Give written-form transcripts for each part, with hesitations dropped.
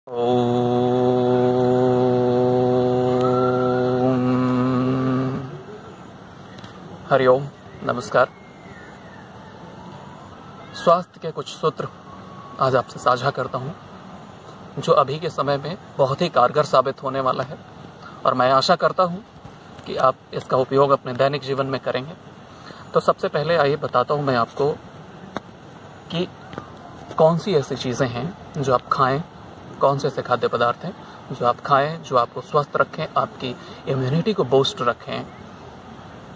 ओम हरिओम नमस्कार। स्वास्थ्य के कुछ सूत्र आज आपसे साझा करता हूं, जो अभी के समय में बहुत ही कारगर साबित होने वाला है और मैं आशा करता हूं कि आप इसका उपयोग अपने दैनिक जीवन में करेंगे। तो सबसे पहले आइए बताता हूं मैं आपको कि कौन सी ऐसी चीज़ें हैं जो आप खाएं, कौन से ऐसे खाद्य पदार्थ हैं जो आप खाएं जो आपको स्वस्थ रखें, आपकी इम्यूनिटी को बूस्ट रखें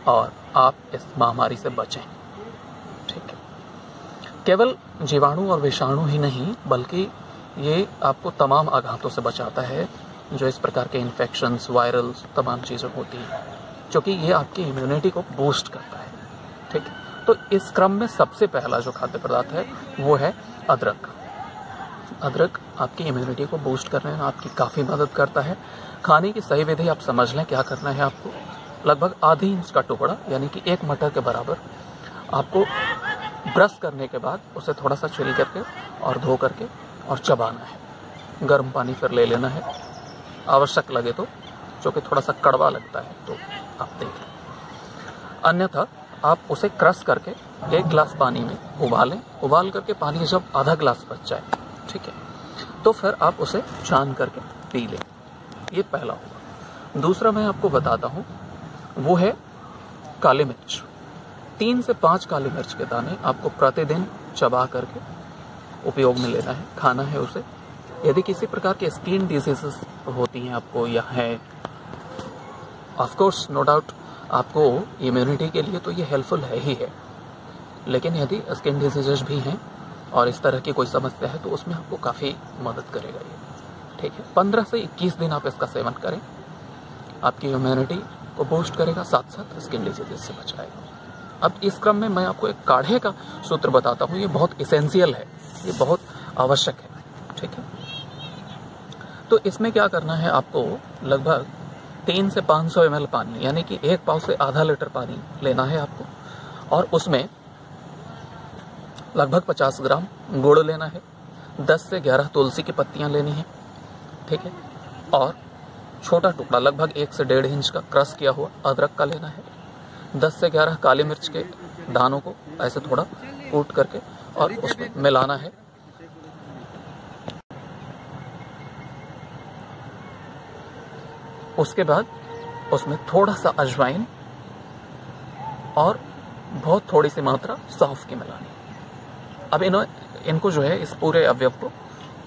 और आप इस महामारी से बचें। ठीक है, केवल जीवाणु और विषाणु ही नहीं बल्कि ये आपको तमाम आघातों से बचाता है, जो इस प्रकार के इन्फेक्शंस, वायरल्स, तमाम चीज़ें होती हैं, क्योंकि ये आपकी इम्यूनिटी को बूस्ट करता है। ठीक है, तो इस क्रम में सबसे पहला जो खाद्य पदार्थ है वो है अदरक। अदरक आपकी इम्यूनिटी को बूस्ट करने में आपकी काफ़ी मदद करता है। खाने की सही विधि आप समझ लें। क्या करना है आपको, लगभग आधी इंच का टुकड़ा यानी कि एक मटर के बराबर आपको ब्रश करने के बाद उसे थोड़ा सा छिल करके और धो करके और चबाना है। गर्म पानी फिर ले लेना है, आवश्यक लगे तो, जो कि थोड़ा सा कड़वा लगता है तो आप देख लें। अन्यथा आप उसे क्रश करके एक गिलास पानी में उबालें। उबाल करके पानी जब आधा गिलास बच जाए, ठीक है, तो फिर आप उसे छान करके पी लें। ये पहला होगा। दूसरा मैं आपको बताता हूँ, वो है काली मिर्च। 3 से 5 काली मिर्च के दाने आपको प्रतिदिन चबा करके उपयोग में लेना है, खाना है उसे। यदि किसी प्रकार के स्किन डिजीजेस होती हैं आपको या है, ऑफ कोर्स नो डाउट आपको इम्यूनिटी के लिए तो ये हेल्पफुल है ही है, लेकिन यदि स्किन डिजीजेस भी हैं और इस तरह की कोई समस्या है तो उसमें आपको काफ़ी मदद करेगा ये। ठीक है, 15 से 21 दिन आप इसका सेवन करें, आपकी इम्यूनिटी को बूस्ट करेगा, साथ साथ स्किन डिजीजेस से बचाएगा। अब इस क्रम में मैं आपको एक काढ़े का सूत्र बताता हूँ। ये बहुत इसेंशियल है, ये बहुत आवश्यक है। ठीक है, तो इसमें क्या करना है आपको, लगभग 3 से 500 ml पानी यानी कि 1 पाव से आधा लीटर पानी लेना है आपको, और उसमें लगभग 50 ग्राम गुड़ लेना है, 10 से 11 तुलसी की पत्तियां लेनी है। ठीक है, और छोटा टुकड़ा लगभग 1 से 1.5 इंच का क्रश किया हुआ अदरक का लेना है। 10 से 11 काली मिर्च के दानों को ऐसे थोड़ा कूट करके और उसमें मिलाना है। उसके बाद उसमें थोड़ा सा अजवाइन और बहुत थोड़ी सी मात्रा सौंफ की मिलानी। अब इनको जो है, इस पूरे अवयव को,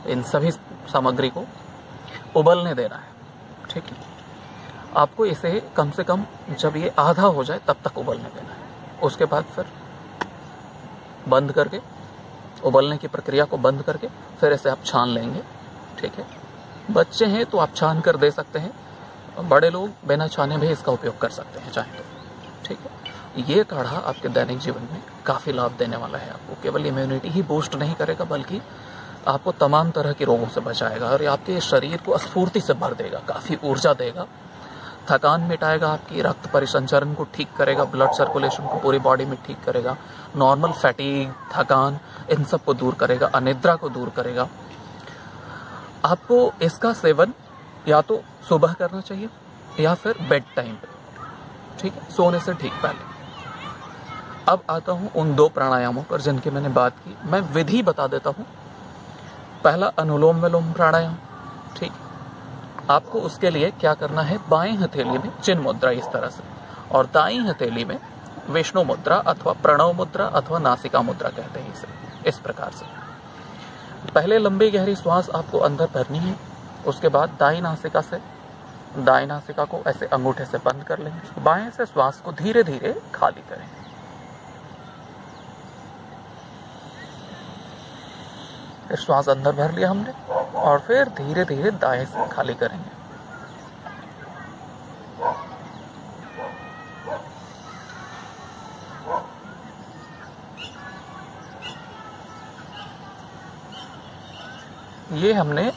इन सभी सामग्री को उबलने देना है। ठीक है, आपको इसे कम से कम जब ये आधा हो जाए तब तक उबलने देना है। उसके बाद फिर बंद करके, उबलने की प्रक्रिया को बंद करके फिर इसे आप छान लेंगे। ठीक है, बच्चे हैं तो आप छान कर दे सकते हैं, बड़े लोग बिना छाने भी इसका उपयोग कर सकते हैं चाहे तो। ठीक है, ये काढ़ा आपके दैनिक जीवन में काफ़ी लाभ देने वाला है। आपको केवल इम्यूनिटी ही बूस्ट नहीं करेगा बल्कि आपको तमाम तरह के रोगों से बचाएगा और आपके शरीर को स्फूर्ति से भर देगा, काफ़ी ऊर्जा देगा, थकान मिटाएगा, आपकी रक्त परिसंचरण को ठीक करेगा, ब्लड सर्कुलेशन को पूरी बॉडी में ठीक करेगा, नॉर्मल फैटीग, थकान, इन सब को दूर करेगा, अनिद्रा को दूर करेगा। आपको इसका सेवन या तो सुबह करना चाहिए या फिर बेड टाइम पे, ठीक है, सोने से ठीक पहले। अब आता हूं उन 2 प्राणायामों पर जिनकी मैंने बात की। मैं विधि बता देता हूं। पहला अनुलोम विलोम प्राणायाम। ठीक, आपको उसके लिए क्या करना है, बाएं हथेली में चिन्ह मुद्रा इस तरह से, और दाईं हथेली में विष्णु मुद्रा अथवा प्रणव मुद्रा अथवा नासिका मुद्रा कहते हैं इसे, इस प्रकार से। पहले लंबी गहरी श्वास आपको अंदर भरनी है। उसके बाद दाईं नासिका को ऐसे अंगूठे से बंद कर लेंगे। बाएं से श्वास को धीरे धीरे खाली करें। श्वास अंदर भर लिया हमने और फिर धीरे धीरे दाएं से खाली करेंगे। ये हमने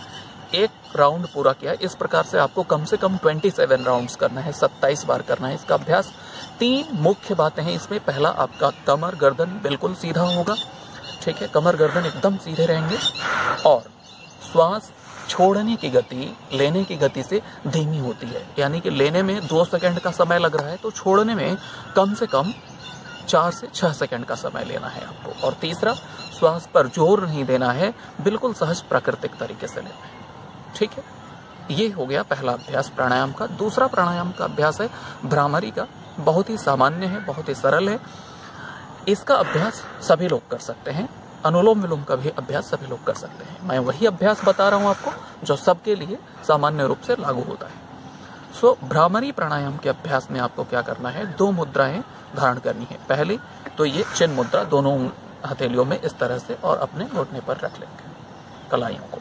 एक राउंड पूरा किया। इस प्रकार से आपको कम से कम 27 राउंड्स करना है, 27 बार करना है इसका अभ्यास। 3 मुख्य बातें हैं इसमें। पहला, आपका कमर गर्दन बिल्कुल सीधा होगा। ठीक है, कमर गर्दन एकदम सीधे रहेंगे और श्वास छोड़ने की गति लेने की गति से धीमी होती है। यानी कि लेने में 2 सेकंड का समय लग रहा है तो छोड़ने में कम से कम 4 से 6 सेकंड का समय लेना है आपको। और तीसरा, श्वास पर जोर नहीं देना है, बिल्कुल सहज प्राकृतिक तरीके से लेना है। ठीक है, ये हो गया पहला अभ्यास प्राणायाम का। दूसरा प्राणायाम का अभ्यास है भ्रामरी का। बहुत ही सामान्य है, बहुत ही सरल है। इसका अभ्यास सभी लोग कर सकते हैं। अनुलोम विलोम का भी अभ्यास सभी लोग कर सकते हैं। मैं वही अभ्यास बता रहा हूं आपको जो सबके लिए सामान्य रूप से लागू होता है। भ्रामरी प्राणायाम के अभ्यास में आपको क्या करना है, 2 मुद्राएं धारण करनी है। पहली तो ये चिन्ह मुद्रा, दोनों हथेलियों में इस तरह से और अपने घुटने पर रख लेंगे कलाइयों को।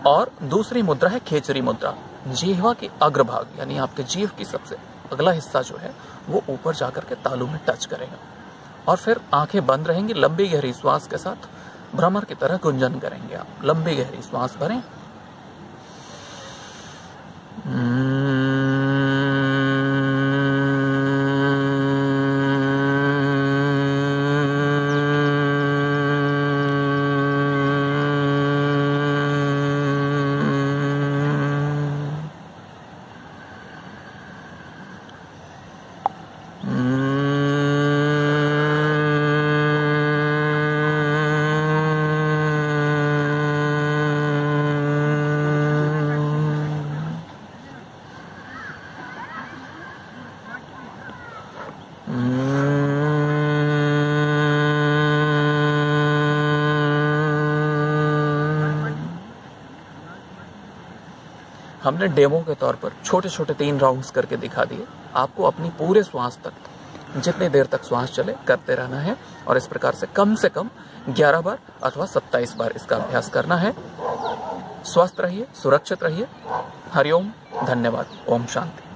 और दूसरी मुद्रा है खेचरी मुद्रा। जीह्वा के अग्रभाग यानी आपके जीभ की सबसे अगला हिस्सा जो है वो ऊपर जाकर के तालू में टच करेगा। और फिर आंखें बंद रहेंगी, लंबी गहरी श्वास के साथ भ्रमर की तरह गुंजन करेंगे आप। लंबी गहरी श्वास भरें। हमने डेमो के तौर पर छोटे छोटे 3 राउंड्स करके दिखा दिए। आपको अपनी पूरे श्वास तक जितनी देर तक श्वास चले करते रहना है और इस प्रकार से कम 11 बार अथवा 27 बार इसका अभ्यास करना है। स्वस्थ रहिए, सुरक्षित रहिए। हरिओम, धन्यवाद, ओम शांति।